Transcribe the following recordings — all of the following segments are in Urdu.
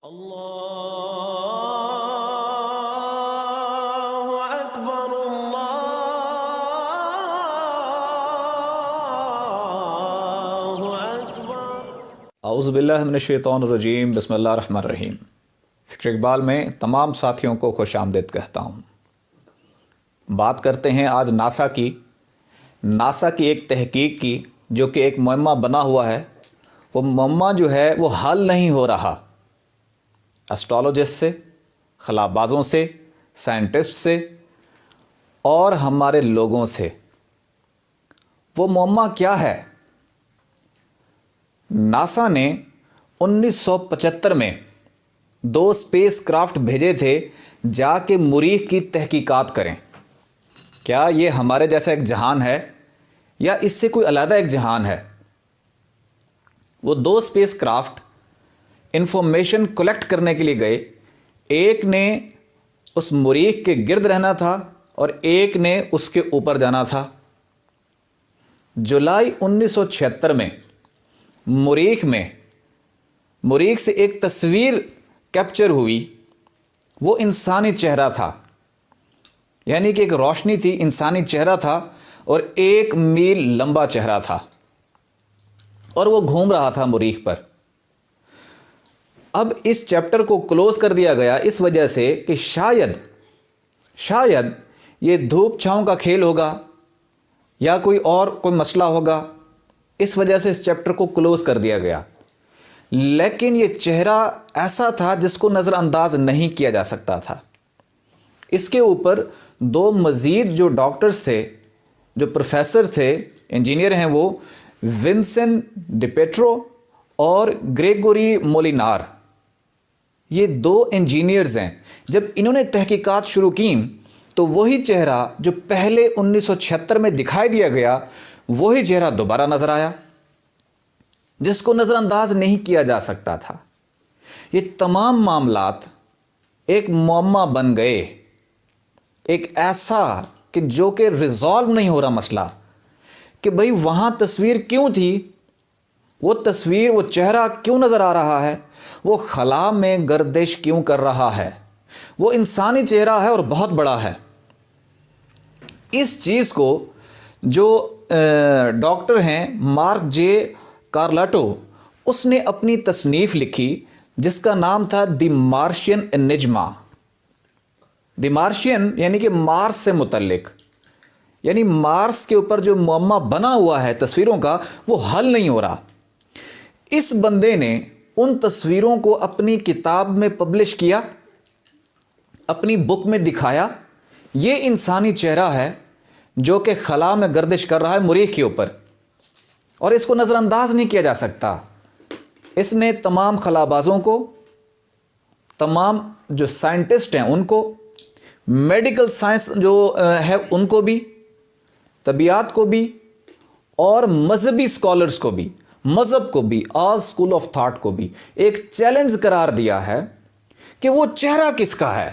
اللہ اکبر اللہ اکبر۔ اعوذ باللہ من الشیطان الرجیم، بسم اللہ الرحمن الرحیم۔ فکر اقبال میں تمام ساتھیوں کو خوش آمدید کہتا ہوں۔ بات کرتے ہیں آج ناسا کی ایک تحقیق کی، جو کہ ایک معمہ بنا ہوا ہے۔ وہ معمہ جو ہے وہ حل نہیں ہو رہا۔ اسٹرالوجسٹ سے، خلا بازوں سے، سائنٹسٹ سے اور ہمارے لوگوں سے۔ وہ معمہ کیا ہے؟ ناسا نے 1975 میں 2 اسپیس کرافٹ بھیجے تھے جا کے مریخ کی تحقیقات کریں۔ کیا یہ ہمارے جیسا ایک جہان ہے یا اس سے کوئی علیحدہ ایک جہان ہے؟ وہ 2 اسپیس کرافٹ انفارمیشن کلیکٹ کرنے کے لیے گئے۔ ایک نے اس مریخ کے گرد رہنا تھا اور ایک نے اس کے اوپر جانا تھا۔ جولائی 1976 میں مریخ سے ایک تصویر کیپچر ہوئی۔ وہ انسانی چہرہ تھا، یعنی کہ ایک روشنی تھی، انسانی چہرہ تھا اور 1 میل لمبا چہرہ تھا، اور وہ گھوم رہا تھا مریخ پر۔ اب اس چیپٹر کو کلوز کر دیا گیا اس وجہ سے کہ شاید یہ دھوپ چھاؤں کا کھیل ہوگا یا کوئی مسئلہ ہوگا، اس وجہ سے اس چیپٹر کو کلوز کر دیا گیا۔ لیکن یہ چہرہ ایسا تھا جس کو نظر انداز نہیں کیا جا سکتا تھا۔ اس کے اوپر 2 مزید جو ڈاکٹرز تھے، جو پروفیسر تھے، انجینئر ہیں، وہ ونسن ڈیپیٹرو اور گریگوری مولینار، یہ 2 انجینئرز ہیں۔ جب انہوں نے تحقیقات شروع کی تو وہی چہرہ جو پہلے 1976 میں دکھائی دیا گیا، وہی چہرہ دوبارہ نظر آیا، جس کو نظر انداز نہیں کیا جا سکتا تھا۔ یہ تمام معاملات ایک معمہ بن گئے، ایک ایسا کہ جو کہ ریزالو نہیں ہو رہا مسئلہ، کہ بھئی وہاں تصویر کیوں تھی، وہ تصویر، وہ چہرہ کیوں نظر آ رہا ہے، وہ خلا میں گردش کیوں کر رہا ہے، وہ انسانی چہرہ ہے اور بہت بڑا ہے۔ اس چیز کو جو ڈاکٹر ہیں مارک جے کارلاٹو، اس نے اپنی تصنیف لکھی جس کا نام تھا دی مارشین انجما۔ دی مارشین یعنی کہ مارس سے متعلق، یعنی مارس کے اوپر جو معمہ بنا ہوا ہے تصویروں کا، وہ حل نہیں ہو رہا۔ اس بندے نے ان تصویروں کو اپنی کتاب میں پبلش کیا، اپنی بک میں دکھایا۔ یہ انسانی چہرہ ہے جو کہ خلا میں گردش کر رہا ہے مریخ کے اوپر، اور اس کو نظر انداز نہیں کیا جا سکتا۔ اس نے تمام خلا بازوں کو، تمام جو سائنٹسٹ ہیں ان کو، میڈیکل سائنس جو ہے ان کو بھی، طبیعت کو بھی، اور مذہبی اسکالرز کو بھی، مذہب کو بھی، آل اسکول آف تھاٹ کو بھی ایک چیلنج قرار دیا ہے کہ وہ چہرہ کس کا ہے،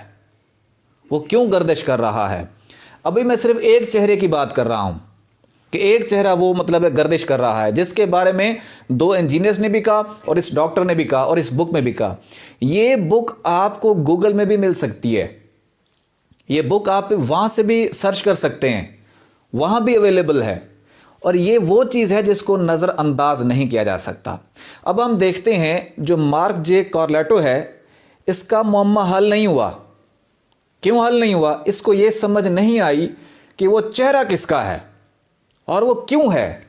وہ کیوں گردش کر رہا ہے۔ ابھی میں صرف ایک چہرے کی بات کر رہا ہوں کہ ایک چہرہ وہ گردش کر رہا ہے، جس کے بارے میں 2 انجینئرز نے بھی کہا اور اس ڈاکٹر نے بھی کہا اور اس بک میں بھی کہا۔ یہ بک آپ کو گوگل میں بھی مل سکتی ہے، یہ بک آپ وہاں سے بھی سرچ کر سکتے ہیں، وہاں بھی اویلیبل ہے، اور یہ وہ چیز ہے جس کو نظر انداز نہیں کیا جا سکتا۔ اب ہم دیکھتے ہیں جو مارک جے کارلیٹو ہے، اس کا معمہ حل نہیں ہوا۔ کیوں حل نہیں ہوا؟ اس کو یہ سمجھ نہیں آئی کہ وہ چہرہ کس کا ہے اور وہ کیوں ہے۔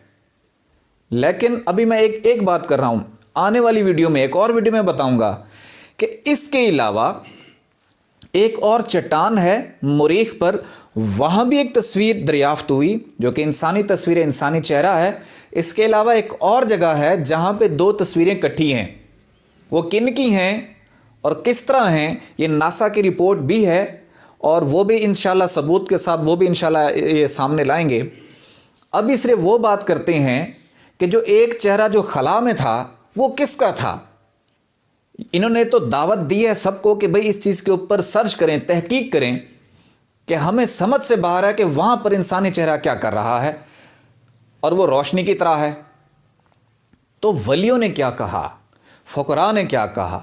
لیکن ابھی میں ایک بات کر رہا ہوں، آنے والی ویڈیو میں، ایک اور ویڈیو میں بتاؤں گا کہ اس کے علاوہ ایک اور چٹان ہے مریخ پر، وہاں بھی ایک تصویر دریافت ہوئی جو کہ انسانی تصویر ہے، انسانی چہرہ ہے۔ اس کے علاوہ ایک اور جگہ ہے جہاں پہ 2 تصویریں کٹھی ہیں، وہ کن کی ہیں اور کس طرح ہیں، یہ ناسا کی رپورٹ بھی ہے، اور وہ بھی انشاءاللہ ثبوت کے ساتھ وہ بھی انشاءاللہ یہ سامنے لائیں گے۔ ابھی صرف وہ بات کرتے ہیں کہ جو ایک چہرہ جو خلا میں تھا وہ کس کا تھا۔ انہوں نے تو دعوت دی ہے سب کو کہ بھئی اس چیز کے اوپر سرچ کریں، تحقیق کریں، کہ ہمیں سمجھ سے باہر ہے کہ وہاں پر انسانی چہرہ کیا کر رہا ہے، اور وہ روشنی کی طرح ہے۔ تو ولیوں نے کیا کہا، فقراء نے کیا کہا؟